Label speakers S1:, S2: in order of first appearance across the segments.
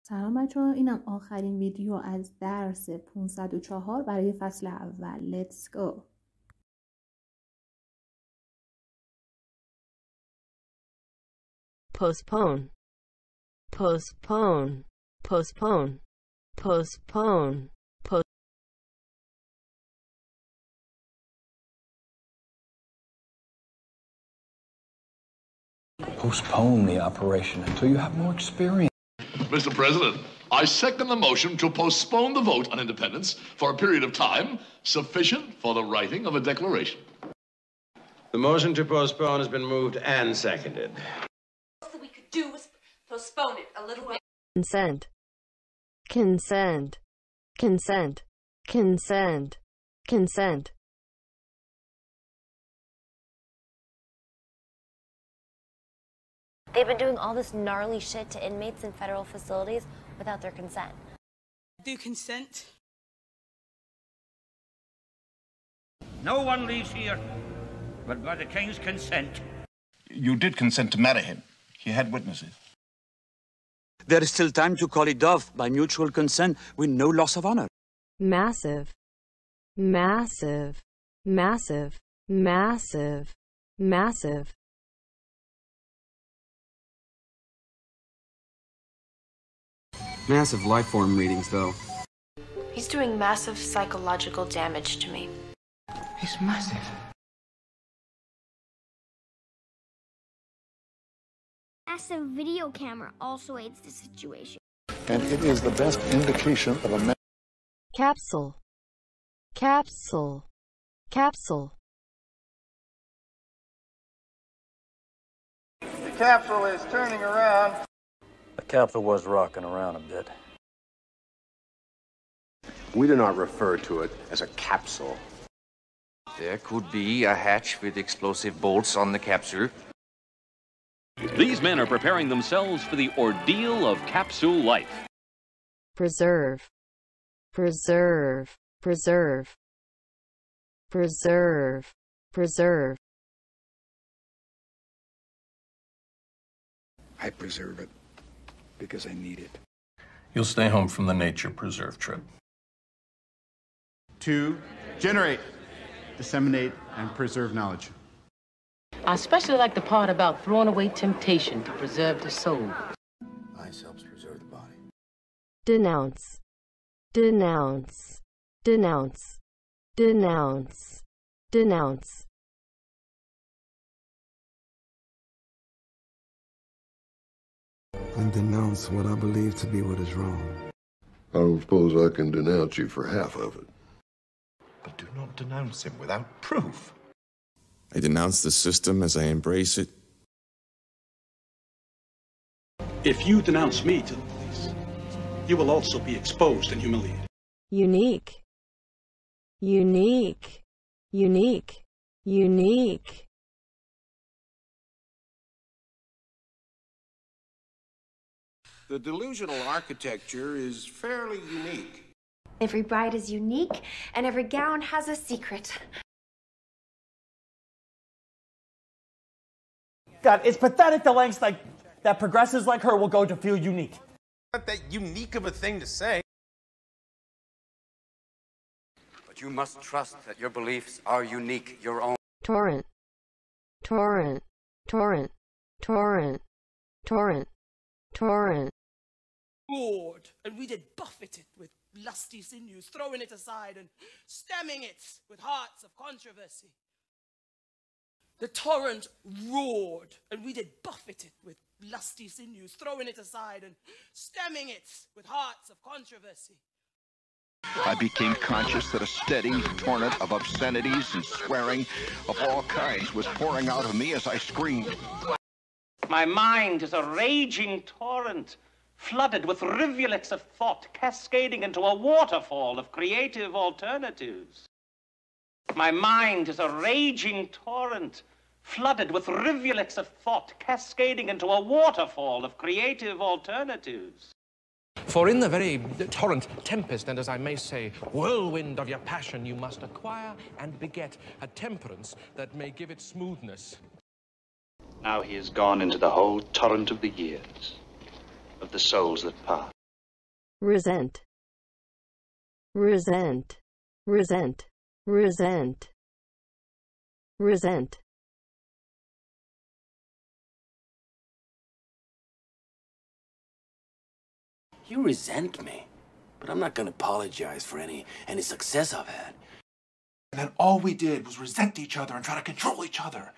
S1: سلام بچه‌ها، اینم آخرین ویدیو از درس 504 برای فصل اول. Let's go.
S2: postpone, postpone, postpone, postpone,
S3: Postpone the operation until you have more experience.
S4: Mr. President, I second the motion to postpone the vote on independence for a period of time sufficient for the writing of a declaration.
S5: The motion to postpone has been moved and seconded.
S6: All we could do was postpone it a little bit.
S2: consent, consent, consent, consent, consent.
S7: They've been doing all this gnarly shit to inmates in federal facilities without their consent.
S8: Do consent?
S9: No one leaves here but by the King's consent.
S10: You did consent to marry him. He had witnesses.
S11: There is still time to call it off by mutual consent with no loss of honor.
S2: Massive, massive, massive, massive, massive.
S12: Massive life form readings, though.
S7: He's doing massive psychological damage to me.
S12: He's massive.
S13: Massive video camera also aids the situation.
S14: And it is the best indication of a
S2: Capsule, capsule, capsule.
S15: The capsule is turning around.
S16: The capsule was rocking around a bit.
S5: We do not refer to it as a capsule.
S17: There could be a hatch with explosive bolts on the capsule.
S18: These men are preparing themselves for the ordeal of capsule life.
S2: Preserve, preserve, preserve, preserve, preserve.
S14: I preserve it because I need it.
S10: You'll stay home from the nature preserve trip.
S19: 2. Generate, disseminate, and preserve knowledge.
S20: I especially like the part about throwing away temptation to preserve the soul.
S14: Ice helps preserve the body.
S2: Denounce, denounce, denounce, denounce, denounce.
S5: And denounce what I believe to be what is wrong.
S4: I don't suppose I can denounce you for half of it.
S10: But do not denounce him without proof.
S5: I denounce the system as I embrace it.
S7: If you denounce me to the police, you will also be exposed and humiliated.
S2: Unique, unique, unique, unique.
S5: The delusional architecture is fairly unique.
S6: Every bride is unique, and every gown has a secret.
S19: God, it's pathetic the lengths that progressives like her will go to feel unique.
S5: Not that unique of a thing to say.
S17: But you must trust that your beliefs are unique, your own.
S2: Torrent, torrent, torrent, torrent, torrent, torrent.
S8: Lord, and we did buffet it with lusty sinews, throwing it aside and stemming it with hearts of controversy. The torrent roared, and we did buffet it with lusty sinews, throwing it aside and stemming it with hearts of controversy.
S10: I became conscious that a steady torrent of obscenities and swearing of all kinds was pouring out of me as I screamed.
S9: My mind is a raging torrent, flooded with rivulets of thought, cascading into a waterfall of creative alternatives. My mind is a raging torrent, flooded with rivulets of thought, cascading into a waterfall of creative alternatives.
S3: For in the very torrent, tempest, and as I may say, whirlwind of your passion, you must acquire and beget a temperance that may give it smoothness.
S16: Now he has gone into the whole torrent of the years, of the souls that pass.
S2: resent, resent, resent, resent, resent.
S21: You resent me, but I'm not going to apologize for any success I've had.
S22: And then all we did was resent each other and try to control each other.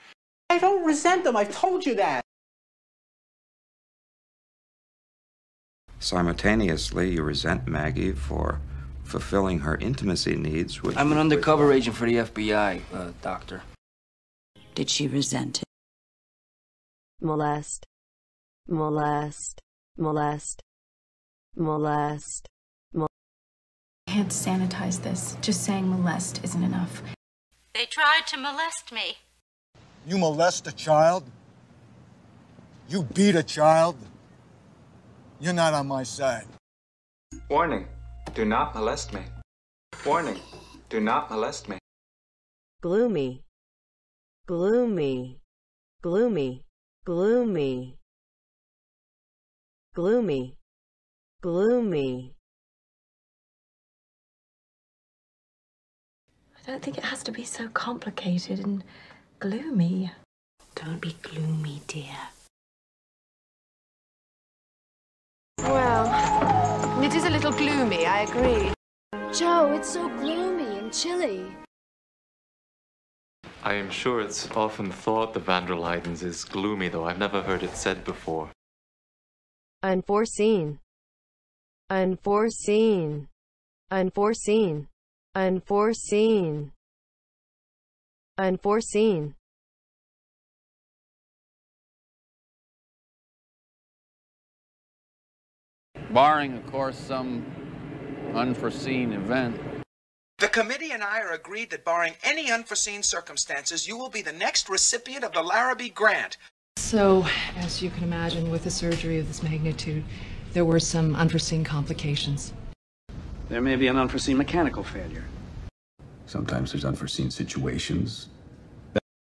S19: I don't resent them, I've told you that.
S23: Simultaneously, you resent Maggie for fulfilling her intimacy needs, which...
S21: I'm an undercover agent for the FBI, doctor.
S24: Did she resent it?
S2: Molest, molest, molest, molest,
S25: I can't sanitize this. Just saying molest isn't enough.
S26: They tried to molest me.
S14: You molest a child? You beat a child? You're not on my side.
S12: Warning, do not molest me. Warning, do not molest me.
S2: gloomy, gloomy, gloomy, gloomy, gloomy, gloomy.
S25: I don't think it has to be so complicated and gloomy.
S24: Don't be gloomy, dear.
S27: Well, it is a little gloomy, I agree.
S28: Joe, it's so gloomy and chilly.
S29: I am sure it's often thought the Van der Leydens is gloomy, though I've never heard it said before.
S2: Unforeseen, unforeseen, unforeseen, unforeseen, unforeseen.
S30: Barring, of course, some unforeseen event.
S31: The committee and I are agreed that barring any unforeseen circumstances, you will be the next recipient of the Larrabee Grant.
S32: So, as you can imagine, with a surgery of this magnitude, there were some unforeseen complications.
S7: There may be an unforeseen mechanical failure.
S14: Sometimes there's unforeseen situations.